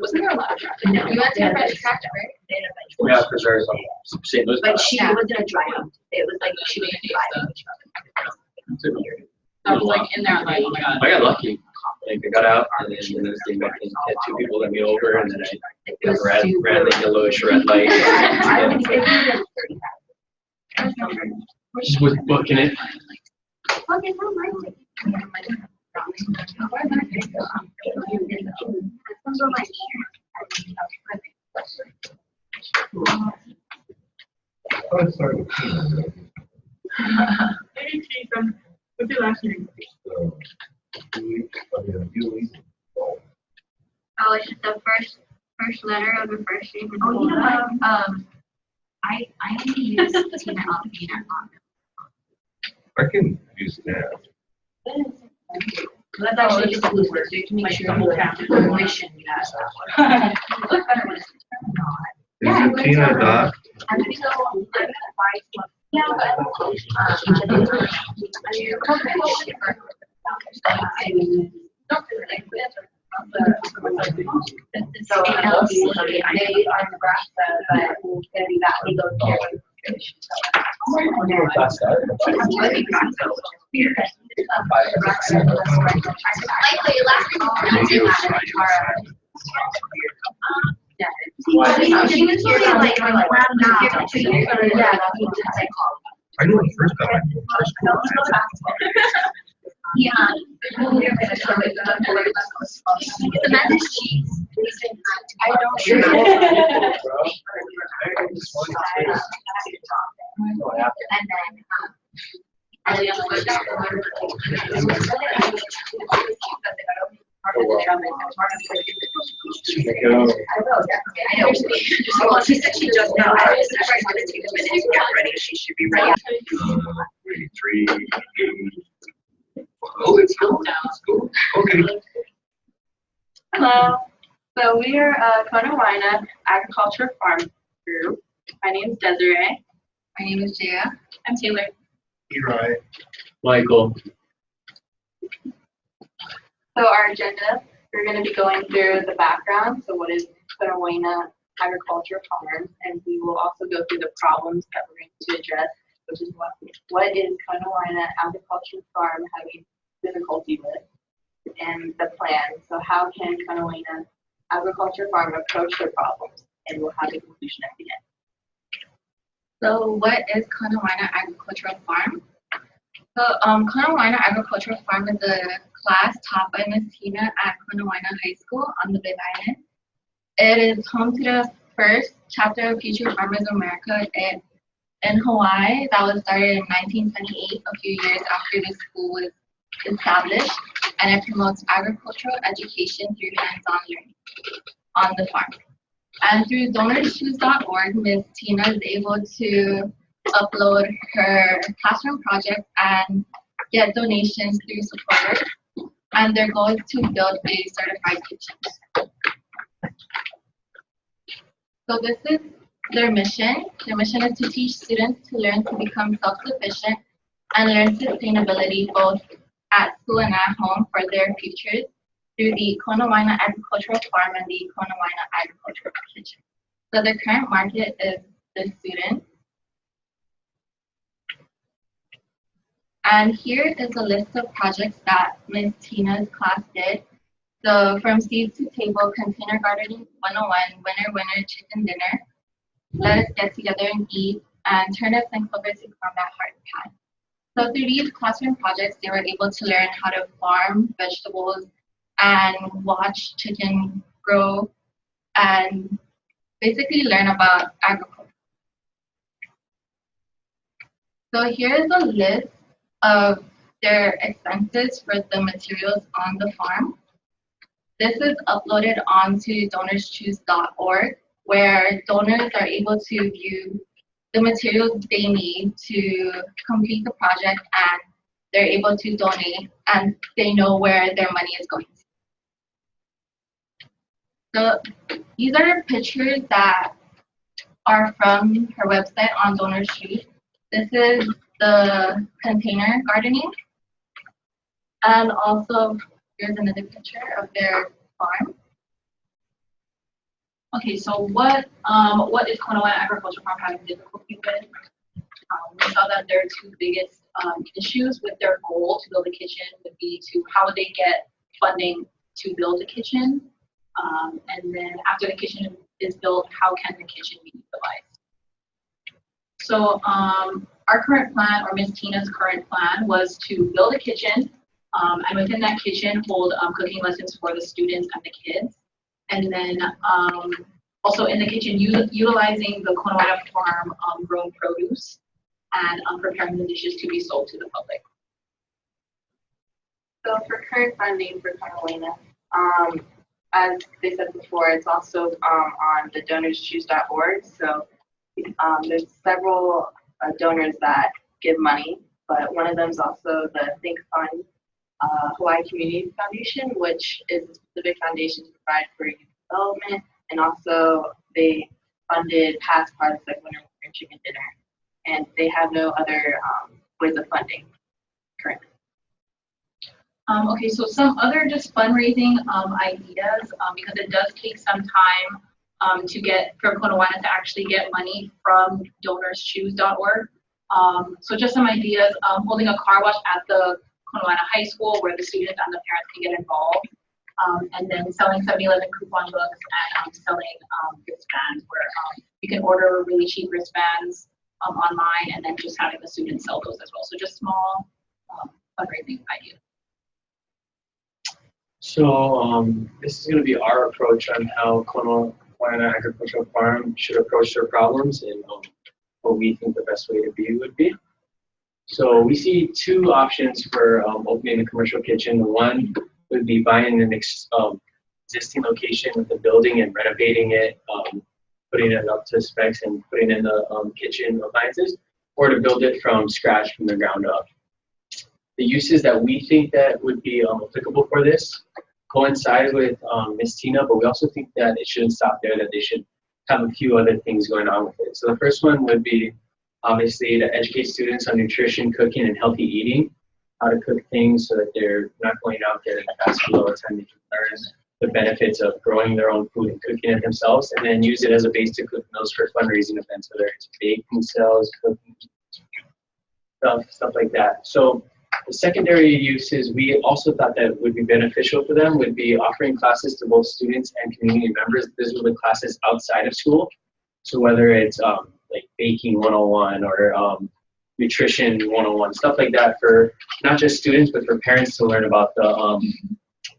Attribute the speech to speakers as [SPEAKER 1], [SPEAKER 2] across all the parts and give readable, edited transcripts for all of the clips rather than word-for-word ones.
[SPEAKER 1] Wasn't there a lot of traffic? No. You went to a French tractor, right?
[SPEAKER 2] Yeah, because there's some St. Louis.
[SPEAKER 3] But she wasn't a drive. It was like she was driving.
[SPEAKER 1] I was like in there, like, oh my god.
[SPEAKER 2] I got lucky. Like I got out and then the next thing back in, had two people let me over and then I ran the yellowish red light. Just was booking it.
[SPEAKER 4] I'm sorry.
[SPEAKER 1] What's your last name?
[SPEAKER 5] Oh, it's just the first letter of the first name.
[SPEAKER 3] Oh, you know what? I only use Tina Alpine at mom.
[SPEAKER 4] I can use that.
[SPEAKER 3] That's actually just a loop word, so you can make sure the whole information has that one. Look better when it's not.
[SPEAKER 4] Is it Tina dot?
[SPEAKER 3] I'm gonna go. I'm gonna buy some. Yeah, but so they are Nebraska, but it's gonna be that legal care. She was here like around now. Yeah,
[SPEAKER 4] I know the first time.
[SPEAKER 3] Yeah.
[SPEAKER 5] The message cheese.
[SPEAKER 3] I don't and then she said she just now. I was going to take a minute to get ready. She should be ready.
[SPEAKER 4] 3, 8. Oh, it's cool. Okay.
[SPEAKER 6] Hello. So we are Konawaena Agriculture Farm Group. My name is Desiree.
[SPEAKER 5] My name is Jaya.
[SPEAKER 1] I'm Taylor.
[SPEAKER 4] You're right.
[SPEAKER 2] Michael.
[SPEAKER 6] So our agenda, we're going to be going through the background. So what is Konawaena Agriculture Farm? And we will also go through the problems that we're going to address, which is what is Konawaena Agriculture Farm having difficulty with, and the plan. So how can Konawaena Agriculture Farm approach their problems? And we'll have a conclusion at the end.
[SPEAKER 5] So what is Konawaena Agricultural Farm? So Konawaena Agricultural Farm is a class taught by Ms. Tina at Konawaena High School on the Big Island. It is home to the first chapter of Future Farmers America in Hawaii that was started in 1928, a few years after the school was established, and it promotes agricultural education through hands-on learning on the farm. And through donorschoose.org, Ms. Tina is able to upload her classroom projects and get donations through supporters. And their goal is to build a certified kitchen. So this is their mission. Their mission is to teach students to learn to become self-sufficient and learn sustainability both at school and at home for their futures through the Konawaena Agricultural Farm and the Konawaena Agricultural Kitchen. So the current market is the students. And here is a list of projects that Ms. Tina's class did. So from seed to table, container gardening 101, winner, winner, chicken dinner, let us get together and eat, and turnips and clover to combat heart pad. So through these classroom projects, they were able to learn how to farm vegetables and watch chicken grow and basically learn about agriculture. So here's a list of their expenses for the materials on the farm. This is uploaded onto donorschoose.org, where donors are able to view the materials they need to complete the project, and they're able to donate, and they know where their money is going to. So these are pictures that are from her website on DonorsChoose. This is the container gardening, and also here's another picture of their farm.
[SPEAKER 3] Okay, so what is Konawaena Agricultural Farm having difficulty with? We saw that their two biggest issues with their goal to build a kitchen would be to how would they get funding to build a kitchen, and then after the kitchen is built, how can the kitchen be utilized? So our current plan, or Ms. Tina's current plan, was to build a kitchen, and within that kitchen hold cooking lessons for the students and the kids. And then also in the kitchen, utilizing the Konawaena farm grown produce and preparing the dishes to be sold to the public.
[SPEAKER 6] So for current funding for Konawaena, as they said before, it's also on the donorschoose.org. So there's several donors that give money, but one of them is also the Think Fund Hawaii Community Foundation, which is a specific foundation to provide for youth development, and also they funded past projects like Winter Warm Chicken Dinner, and they have no other ways of funding currently.
[SPEAKER 3] Okay, so some other just fundraising ideas, because it does take some time to get for Konawaena to actually get money from donorschoose.org. So just some ideas, holding a car wash at the Konawaena High School where the students and the parents can get involved, and then selling 7-Eleven coupon books and selling wristbands where you can order really cheap wristbands online, and then just having the students sell those as well. So just small fundraising ideas.
[SPEAKER 2] So this is going to be our approach on how Konawaena Agricultural Farm should approach their problems and what we think the best way to be would be. So we see two options for opening a commercial kitchen. One would be buying an existing location with the building and renovating it, putting it up to specs and putting in the kitchen appliances, or to build it from scratch from the ground up. The uses that we think that would be applicable for this coincide with Ms. Tina, but we also think that it shouldn't stop there, that they should have a few other things going on with it. So the first one would be obviously to educate students on nutrition, cooking, and healthy eating, how to cook things so that they're not going out there and fast food all the time. They can learn the benefits of growing their own food and cooking it themselves, and then use it as a base to cook meals for fundraising events, whether it's baking sales, cooking, stuff like that. So the secondary uses we also thought that would be beneficial for them would be offering classes to both students and community members. These were the classes outside of school. So whether it's like baking 101 or nutrition 101, stuff like that for not just students, but for parents to learn about the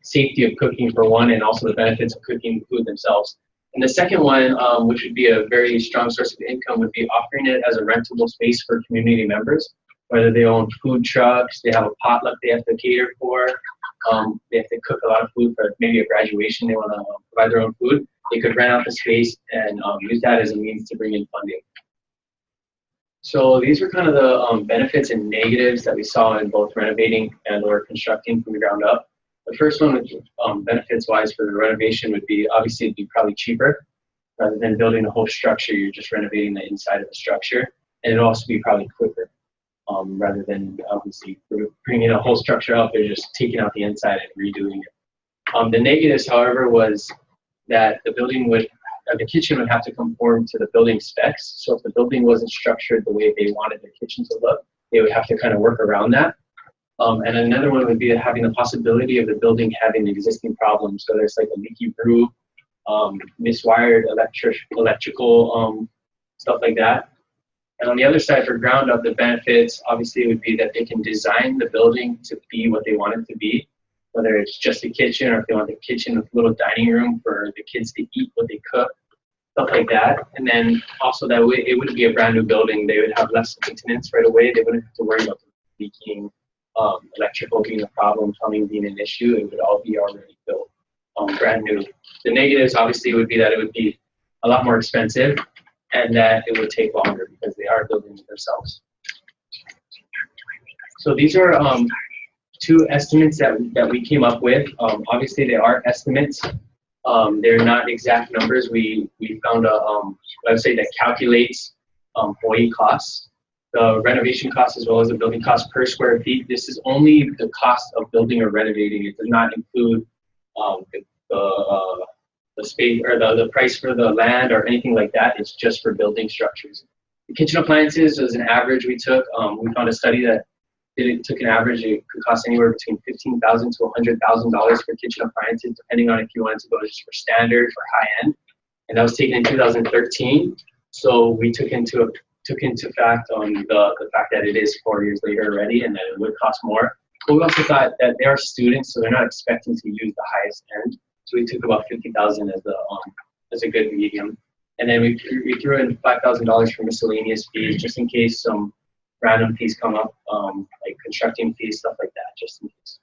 [SPEAKER 2] safety of cooking for one, and also the benefits of cooking food themselves. And the second one, which would be a very strong source of income, would be offering it as a rentable space for community members. Whether they own food trucks, they have a potluck they have to cater for, they have to cook a lot of food for maybe a graduation, they want to provide their own food, they could rent out the space and use that as a means to bring in funding. So these were kind of the benefits and negatives that we saw in both renovating and or constructing from the ground up. The first one, which benefits-wise for the renovation, would be obviously it'd be probably cheaper. Rather than building a whole structure, you're just renovating the inside of the structure, and it'll also be probably quicker. Rather than obviously bringing a whole structure up, they're just taking out the inside and redoing it. The negatives, however, was that the kitchen would have to conform to the building specs. So if the building wasn't structured the way they wanted their kitchen to look, they would have to kind of work around that. And another one would be having the possibility of the building having existing problems. So there's like a leaky roof, miswired electrical stuff like that. And on the other side, for ground up, the benefits obviously would be that they can design the building to be what they want it to be, whether it's just a kitchen or if they want the kitchen with a little dining room for the kids to eat what they cook, stuff like that. And then also that way, it would be a brand new building. They would have less maintenance right away. They wouldn't have to worry about the leaking, electrical being a problem, plumbing being an issue. It would all be already built, brand new. The negatives obviously would be that it would be a lot more expensive, and that it would take longer because they are building it themselves. So these are two estimates that we came up with. Obviously, they are estimates. They're not exact numbers. We found a website that calculates Hawaii costs. the renovation cost as well as the building cost per square feet. This is only the cost of building or renovating. It does not include the space or the price for the land or anything like that. It's just for building structures. The kitchen appliances was an average we took. We found a study that it took an average. It could cost anywhere between $15,000 to $100,000 for kitchen appliances, depending on if you wanted to go just for standard or high end. And that was taken in 2013. So we took into fact the fact that it is 4 years later already and that it would cost more. But we also thought that they are students, so they're not expecting to use the highest end. So we took about $50,000 as a good medium. And then we threw in $5,000 for miscellaneous fees, just in case some random fees come up, like constructing fees, stuff like that, just in case.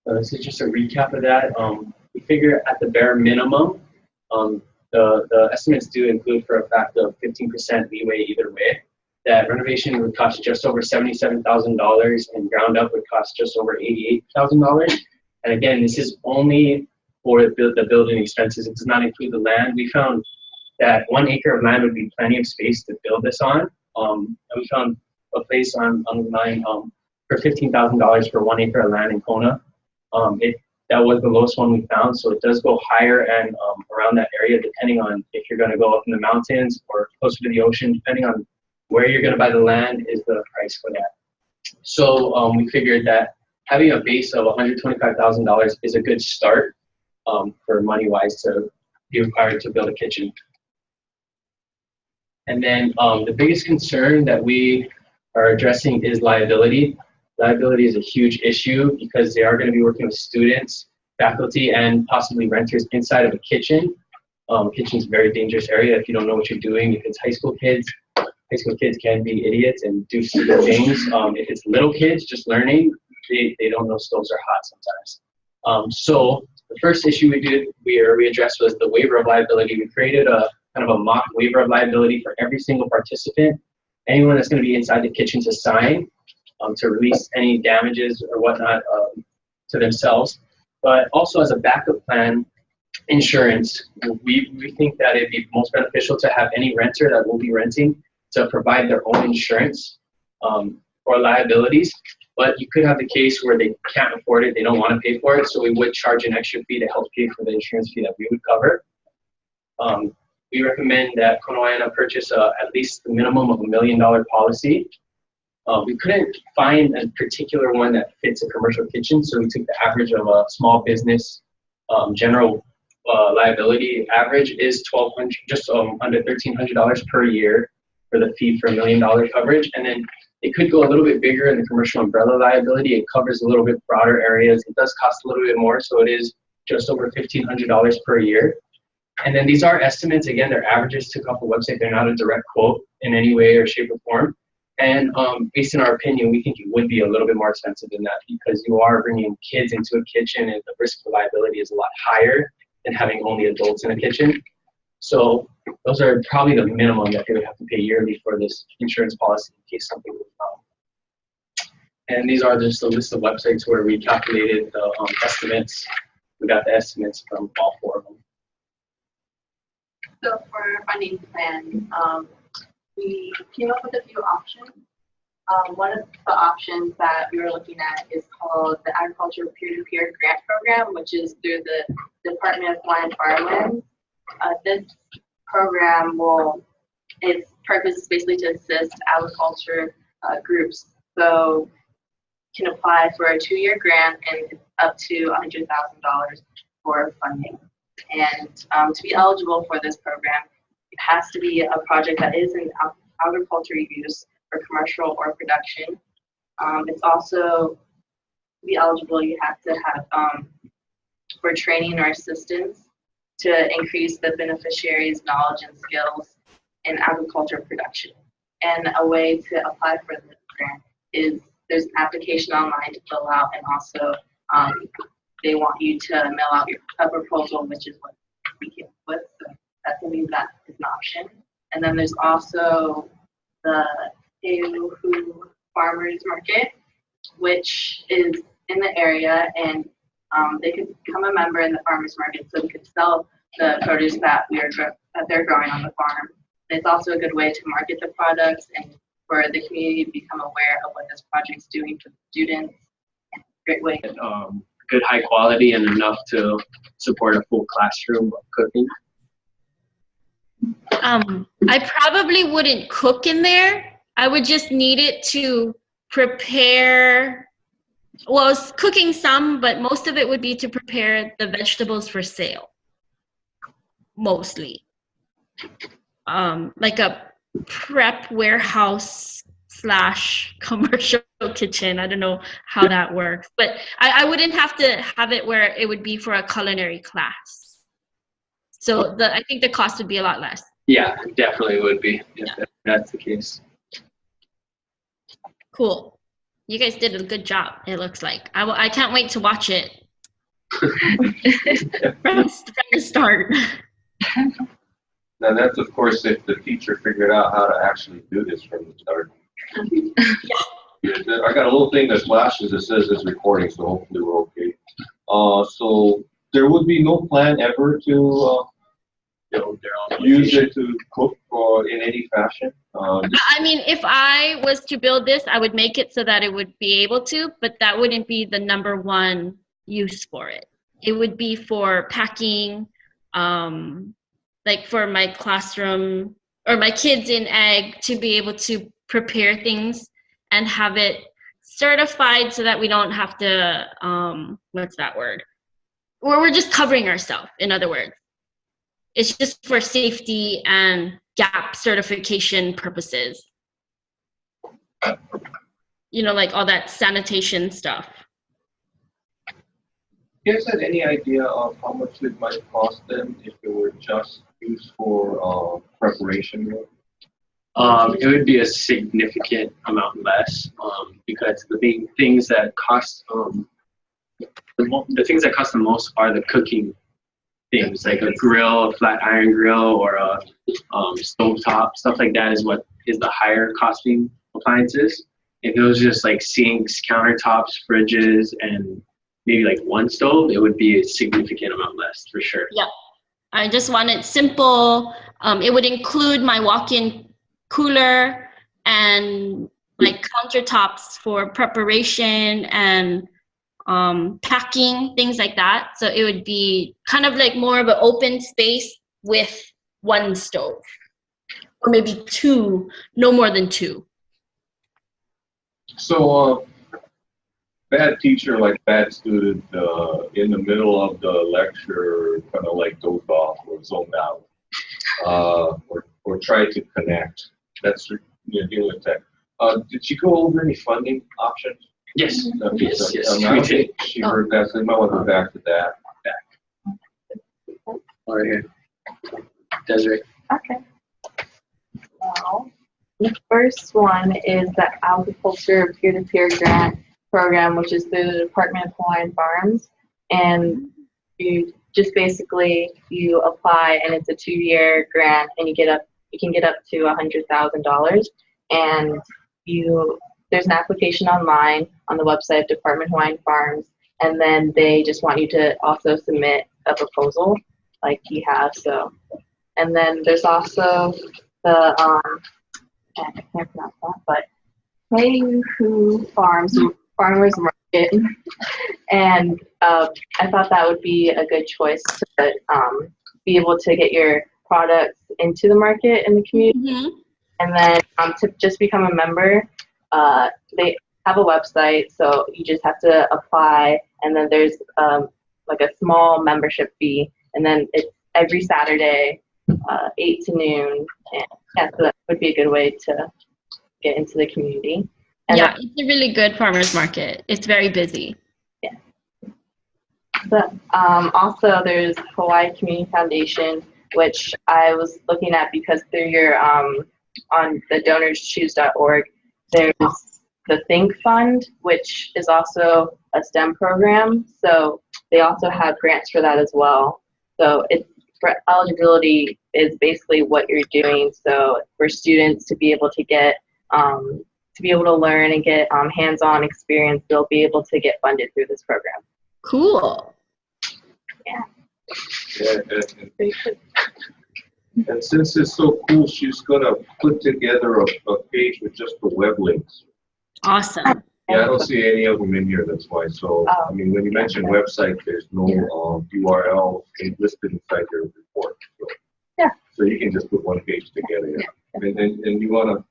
[SPEAKER 2] So this is just a recap of that. We figure at the bare minimum, the estimates do include for a fact of 15% leeway either way. That renovation would cost just over $77,000 and ground up would cost just over $88,000. And again, this is only for the building expenses. It does not include the land. We found that 1 acre of land would be plenty of space to build this on. And we found a place online for $15,000 for 1 acre of land in Kona. That was the lowest one we found, so it does go higher and around that area, depending on if you're going to go up in the mountains or closer to the ocean, depending on where you're going to buy the land is the price for that. So we figured that having a base of $125,000 is a good start for money-wise to be required to build a kitchen. And then the biggest concern that we are addressing is liability. Liability is a huge issue because they are going to be working with students, faculty, and possibly renters inside of a kitchen. Kitchen's a very dangerous area if you don't know what you're doing. If it's high school kids can be idiots and do stupid things. If it's little kids just learning, they don't know stoves are hot sometimes. So the first issue we addressed was the waiver of liability. We created a kind of a mock waiver of liability for every single participant. Anyone that's going to be inside the kitchen to sign to release any damages or whatnot to themselves. But also as a backup plan, insurance. We think that it'd be most beneficial to have any renter that will be renting to provide their own insurance for liabilities. But you could have the case where they can't afford it, they don't want to pay for it, so we would charge an extra fee to help pay for the insurance fee that we would cover. We recommend that Konawaena purchase at least the minimum of $1 million policy. We couldn't find a particular one that fits a commercial kitchen, so we took the average of a small business general liability. Average is $1,200, just under $1,300 per year for the fee for $1 million coverage, and then it could go a little bit bigger in the commercial umbrella liability. It covers a little bit broader areas. It does cost a little bit more, so it is just over $1,500 per year. And then these are estimates. Again, they're averages took off the website. They're not a direct quote in any way or shape or form. And based on our opinion, we think it would be a little bit more expensive than that because you are bringing kids into a kitchen and the risk for liability is a lot higher than having only adults in a kitchen. So those are probably the minimum that they would have to pay yearly for this insurance policy in case something goes wrong. And these are just a list of websites where we calculated the estimates. We got the estimates from all 4 of them.
[SPEAKER 6] So for our funding plan, we came up with a few options. One of the options that we were looking at is called the Agriculture Peer-to-Peer Grant Program, which is through the Department of Land Farmlands. This program its purpose is basically to assist agriculture groups. So can apply for a 2-year grant and up to $100,000 for funding. And to be eligible for this program, it has to be a project that is in agriculture use for commercial or production. It's also, to be eligible, you have to have for training or assistance to increase the beneficiary's knowledge and skills in agriculture production. And a way to apply for this grant is there's an application online to fill out, and also they want you to mail out a proposal, which is what we came up with. So that's something that is an option. And then there's also the Ehuhu Farmers Market, which is in the area, and they could become a member in the farmers market so we could sell the produce that they're growing on the farm. it's also a good way to market the products and for the community to become aware of what this project's doing for the students. Great way.
[SPEAKER 2] Good high quality and enough to support a full classroom of cooking.
[SPEAKER 7] I probably wouldn't cook in there. I would just need it to prepare. Well, I was cooking some, but most of it would be to prepare the vegetables for sale. Mostly. Like a prep warehouse / commercial kitchen. I don't know how that works, but I wouldn't have to have it where it would be for a culinary class. So I think the cost would be a lot less.
[SPEAKER 2] Yeah, definitely would be if that's the case.
[SPEAKER 7] Cool. You guys did a good job, it looks like. I can't wait to watch it from the start.
[SPEAKER 8] Now that's of course if the teacher figured out how to actually do this from the start. Yeah, I got a little thing that flashes that says it's recording, so hopefully we're okay. So there would be no plan ever to use it to cook or in any fashion.
[SPEAKER 7] I mean, if I was to build this, I would make it so that it would be able to, but that wouldn't be the #1 use for it. It would be for packing, like for my classroom or my kids in ag to be able to prepare things and have it certified so that we don't have to, what's that word? We're just covering ourselves, in other words. It's just for safety and GAP certification purposes. You know, like all that sanitation stuff.
[SPEAKER 8] You guys had any idea of how much it might cost them if it were just used for preparation work?
[SPEAKER 2] It would be a significant amount less because the things that cost the things that cost the most are the cooking things, like a grill, a flat iron grill, or a stove top. Stuff like that is what is the higher costing appliances. If it was just like sinks, countertops, fridges, and maybe like one stove, it would be a significant amount less for sure.
[SPEAKER 7] Yeah, I just want it simple. It would include my walk-in cooler and like countertops for preparation and packing, things like that. So it would be kind of like more of an open space with one stove, or maybe 2, no more than 2.
[SPEAKER 8] So bad teacher, like bad student, in the middle of the lecture, kind of like dozed off or zoned out, or tried to connect. That's dealing with that. Did you go over any funding options?
[SPEAKER 2] Yes.
[SPEAKER 8] Okay,
[SPEAKER 2] Yes,
[SPEAKER 8] so,
[SPEAKER 2] yes,
[SPEAKER 8] I
[SPEAKER 2] we
[SPEAKER 8] don't
[SPEAKER 2] did.
[SPEAKER 8] think she heard that, so you might want to go back to that.
[SPEAKER 2] Right here. Desiree.
[SPEAKER 6] Okay. Well, the first one is the Agriculture Peer-to-Peer Grant Program, which is through the Department of Hawaiian Farms. And you just basically, you apply and it's a 2-year grant and you can get up to $100,000. And there's an application online on the website of Department of Hawaiian Farms, and then they just want you to also submit a proposal like you have. So, and then there's also the I can't pronounce that, but Heihu Farmers Market, and I thought that would be a good choice to be able to get your products into the market in the community.
[SPEAKER 7] Mm-hmm.
[SPEAKER 6] And then to just become a member, they have a website, so you just have to apply, and then there's like a small membership fee, and then it's every Saturday, 8 to noon, and yeah, so that would be a good way to get into the community. And
[SPEAKER 7] yeah, it's a really good farmers market. It's very busy.
[SPEAKER 6] Yeah. But also there's Hawaii Community Foundation, which I was looking at because through your on the donorschoose.org, there's the Think Fund, which is also a STEM program. So they also have grants for that as well. So it's for eligibility is basically what you're doing. So for students to be able to get to be able to learn and get hands-on experience, they'll be able to get funded through this program.
[SPEAKER 7] Cool.
[SPEAKER 6] Yeah.
[SPEAKER 8] Yeah, And since it's so cool, she's gonna put together a page with just the web links.
[SPEAKER 7] Awesome.
[SPEAKER 8] Yeah, I don't see any of them in here, that's why. So, I mean, when you mention website, there's no URL listed inside your report. So,
[SPEAKER 6] Yeah.
[SPEAKER 8] So you can just put one page together. Yeah. And you wanna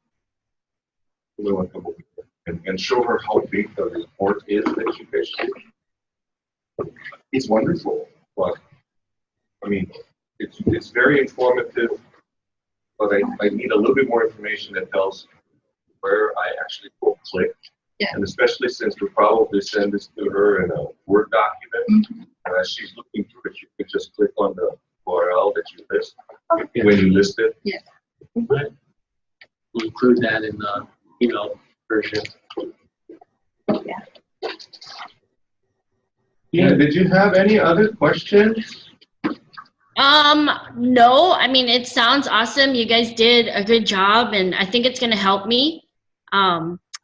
[SPEAKER 8] come over here and show her how big the report is that you guys did. It's wonderful, but I mean, it's very informative, but I need a little bit more information that tells where I actually go click.
[SPEAKER 6] Yeah.
[SPEAKER 8] And especially since we'll probably send this to her in a Word document, and as she's looking through it, you could just click on the URL that you list when you list it.
[SPEAKER 6] Yeah.
[SPEAKER 2] Right. We'll include that in the email version.
[SPEAKER 8] Yeah, did you have any other questions?
[SPEAKER 7] No, I mean, it sounds awesome. You guys did a good job, and I think it's going to help me.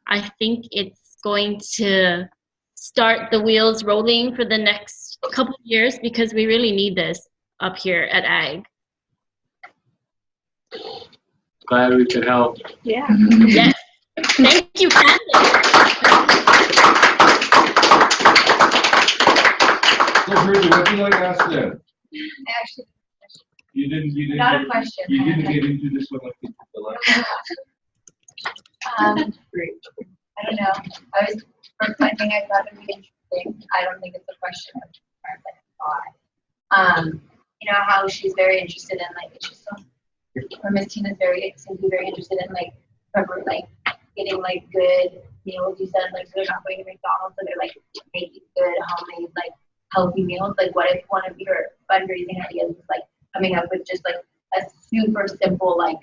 [SPEAKER 7] I think it's going to start the wheels rolling for the next couple of years because we really need this up here at Ag.
[SPEAKER 2] Glad we could help.
[SPEAKER 6] Yeah.
[SPEAKER 7] Yes. Thank you, Candace.
[SPEAKER 8] So, Bridget, what do you like to ask them?
[SPEAKER 1] Actually,
[SPEAKER 8] You didn't.
[SPEAKER 1] not a question.
[SPEAKER 8] You didn't get into this one like you did the last
[SPEAKER 1] I don't know. I was first I think I thought it'd be interesting. I don't think it's a question of thought. You know how she's very interested in like it's just so or Miss Tina's seems to be very interested in like getting like good meals. You said like good not going to McDonald's, so they're like making good homemade like healthy meals. Like what if one of your fundraising ideas is like coming up with just like a super simple like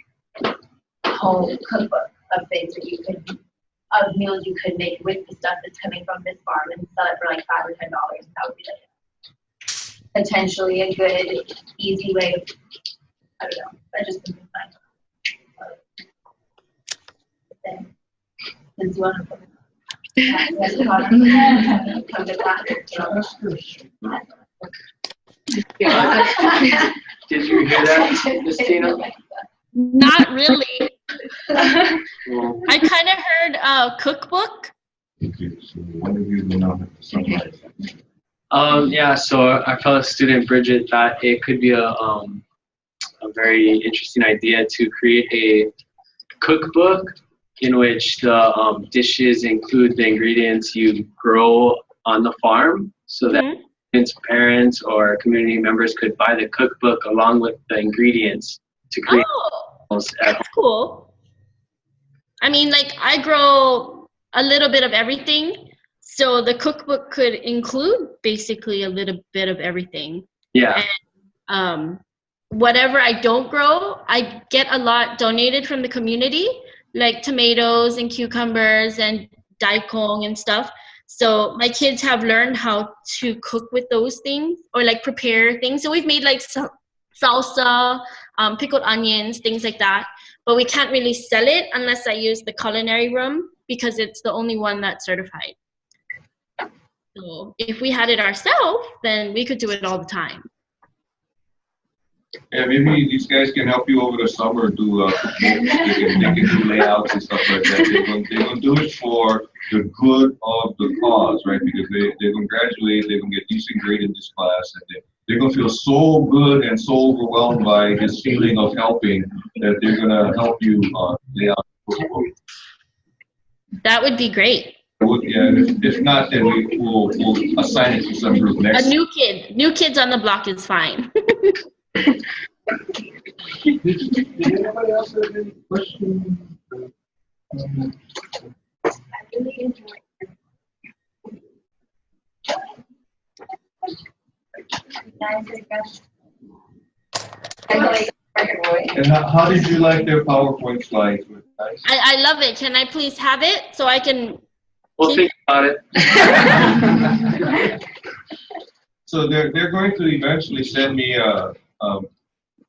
[SPEAKER 1] home cookbook of things that you could of meals you could make with the stuff that's coming from this farm and sell it for like $5 or $10. That would be like potentially a good, easy way of, I don't know, that just would be fun. Since you want to come to class,
[SPEAKER 2] Did you hear that, Miss Tina?
[SPEAKER 7] Not really.
[SPEAKER 2] Well,
[SPEAKER 7] I kind of heard cookbook.
[SPEAKER 8] Okay, so one of you will not have to summarize.
[SPEAKER 2] yeah, so our fellow student Bridget thought it could be a very interesting idea to create a cookbook in which the dishes include the ingredients you grow on the farm, so that parents or community members could buy the cookbook along with the ingredients to create.
[SPEAKER 7] That's cool. I mean, like I grow a little bit of everything, so the cookbook could include basically a little bit of everything.
[SPEAKER 2] Yeah.
[SPEAKER 7] And whatever I don't grow, I get a lot donated from the community, like tomatoes and cucumbers and daikon and stuff. So my kids have learned how to cook with those things or like prepare things. So we've made like salsa, pickled onions, things like that. But we can't really sell it unless I use the culinary room because it's the only one that's certified. So if we had it ourselves, then we could do it all the time.
[SPEAKER 8] Yeah, maybe these guys can help you over the summer do they can do layouts and stuff like that. They're gonna do it for the good of the cause, right? Because they're gonna graduate, they're gonna get decent grade in this class, and they're gonna feel so good and so overwhelmed by this feeling of helping that they're gonna help you lay out the cookbook.
[SPEAKER 7] That would be great.
[SPEAKER 8] Yeah, if not, then we'll assign it to some group next.
[SPEAKER 7] A new kids on the block is fine.
[SPEAKER 8] Did anybody else have any questions?
[SPEAKER 1] I really enjoyed
[SPEAKER 8] And how did you like their PowerPoint slides? Nice.
[SPEAKER 7] I love it. Can I please have it so I can?
[SPEAKER 2] We'll think about it.
[SPEAKER 8] So they're going to eventually send me a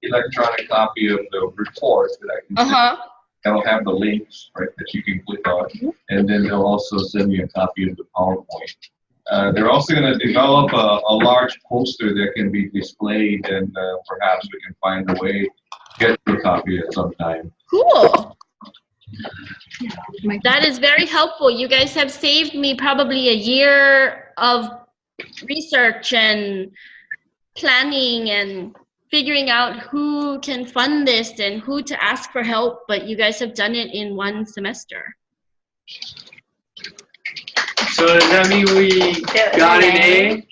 [SPEAKER 8] electronic copy of the report that I can send. That'll have the links, right, that you can click on, and then they'll also send me a copy of the PowerPoint. They're also going to develop a large poster that can be displayed, and perhaps we can find a way get you a copy at some time.
[SPEAKER 7] Cool. That is very helpful. You guys have saved me probably a year of research and planning and figuring out who can fund this and who to ask for help, but you guys have done it in one semester.
[SPEAKER 2] So does that mean we got an A?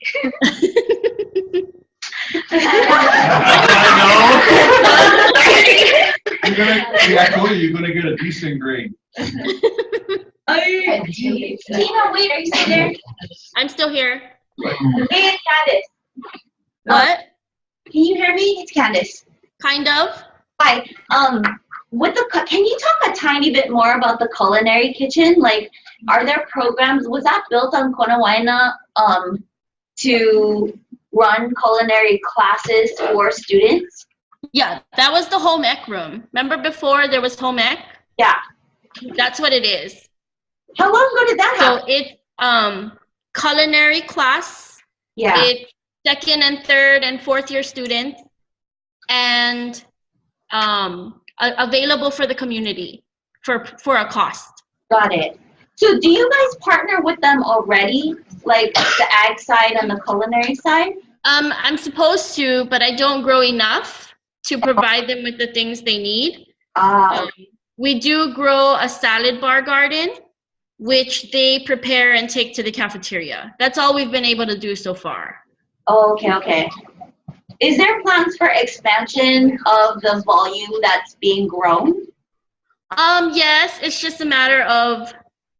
[SPEAKER 8] I told you, you're gonna get a decent grade.
[SPEAKER 1] Tina, wait, are you still there?
[SPEAKER 7] I'm still here.
[SPEAKER 1] Hey, it's Candace.
[SPEAKER 7] What?
[SPEAKER 1] Can you hear me? It's Candace.
[SPEAKER 7] Kind of.
[SPEAKER 1] Hi. Can you talk a tiny bit more about the culinary kitchen? Like, are there programs? Was that built on Konawaena to run culinary classes for students?
[SPEAKER 7] Yeah, that was the home ec room. Remember before there was home ec?
[SPEAKER 1] Yeah.
[SPEAKER 7] That's what it is.
[SPEAKER 1] How long ago did that happen?
[SPEAKER 7] So it's culinary class.
[SPEAKER 1] Yeah.
[SPEAKER 7] It's second and third and fourth year students, and available for the community for a cost.
[SPEAKER 1] Got it. So do you guys partner with them already? Like the ag side and the culinary side?
[SPEAKER 7] I'm supposed to, but I don't grow enough to provide them with the things they need. We do grow a salad bar garden, which they prepare and take to the cafeteria. That's all we've been able to do so far.
[SPEAKER 1] Oh, okay. Is there plans for expansion of the volume that's being grown?
[SPEAKER 7] Yes, it's just a matter of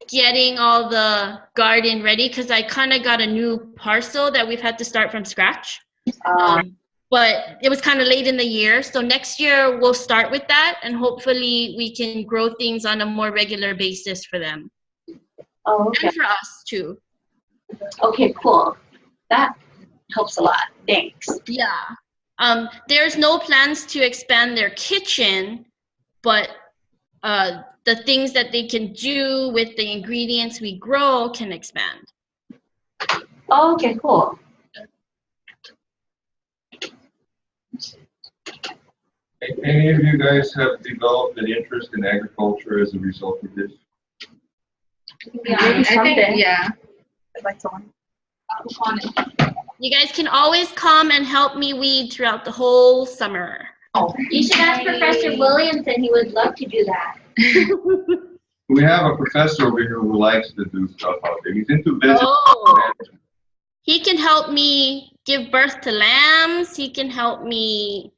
[SPEAKER 7] getting all the garden ready, because I kind of got a new parcel that we've had to start from scratch. But it was kind of late in the year, so next year we'll start with that, and hopefully we can grow things on a more regular basis for them.
[SPEAKER 1] Oh, okay.
[SPEAKER 7] And for us too.
[SPEAKER 1] Okay, cool. That helps a lot. Thanks.
[SPEAKER 7] Yeah. There's no plans to expand their kitchen, but the things that they can do with the ingredients we grow can expand.
[SPEAKER 1] Oh, okay, cool.
[SPEAKER 8] Any of you guys have developed an interest in agriculture as a result of this?
[SPEAKER 5] Yeah, I think, yeah.
[SPEAKER 3] I'd like to learn.
[SPEAKER 7] You guys can always come and help me weed throughout the whole summer.
[SPEAKER 1] You should ask Professor Williamson. He would love to do that.
[SPEAKER 8] We have a professor over here who likes to do stuff out there. He's into business.
[SPEAKER 7] Oh. He can help me give birth to lambs. He can help me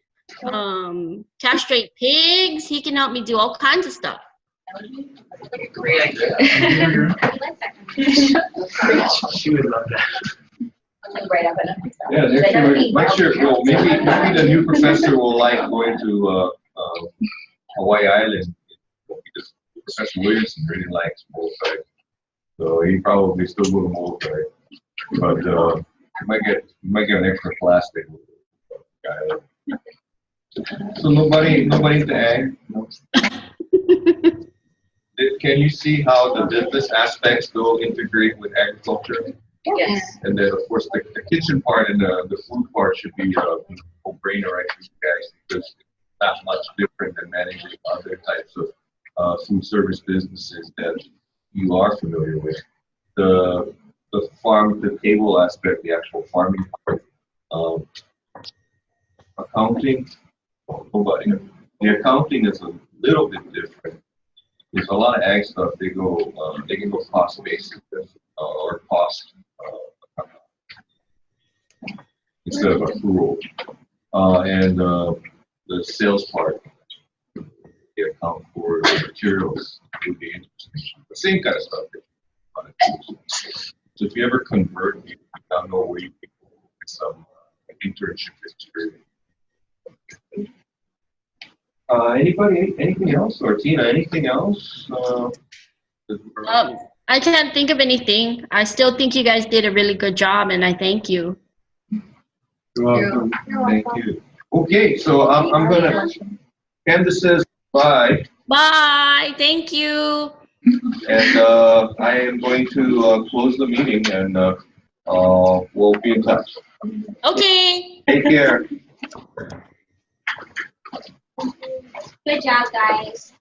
[SPEAKER 7] castrate pigs. He can help me do all kinds of stuff.
[SPEAKER 2] Great idea. She would love that.
[SPEAKER 1] Right up in
[SPEAKER 8] Yeah, next year, well, maybe the new professor will like going to Hawaii Island, because Professor Williamson really likes multi, so he probably still will multi, but you might get an extra plastic. So nobody into ag. No. Can you see how the business aspects go integrate with agriculture?
[SPEAKER 3] Yes.
[SPEAKER 8] And then, of course, the kitchen part and the food part should be a no-brainer, right, for you guys, because it's not much different than managing other types of food service businesses that you are familiar with. The farm to table aspect, the actual farming part, accounting, nobody. The accounting is a little bit different. There's a lot of ag stuff. They can go cost based or cost instead of accrual. And the sales part, they account for the materials, the same kind of stuff. So if you ever convert, you don't know where you can go with some internship experience. Anybody, anything else? Or Tina, anything else?
[SPEAKER 7] I can't think of anything. I still think you guys did a really good job, and I thank you.
[SPEAKER 8] You're welcome. Thank you. Okay, so I'm gonna. Candace says bye.
[SPEAKER 7] Bye. Thank you.
[SPEAKER 8] And I am going to close the meeting, and we'll be in touch.
[SPEAKER 7] Okay.
[SPEAKER 8] Take care.
[SPEAKER 9] Good job, guys.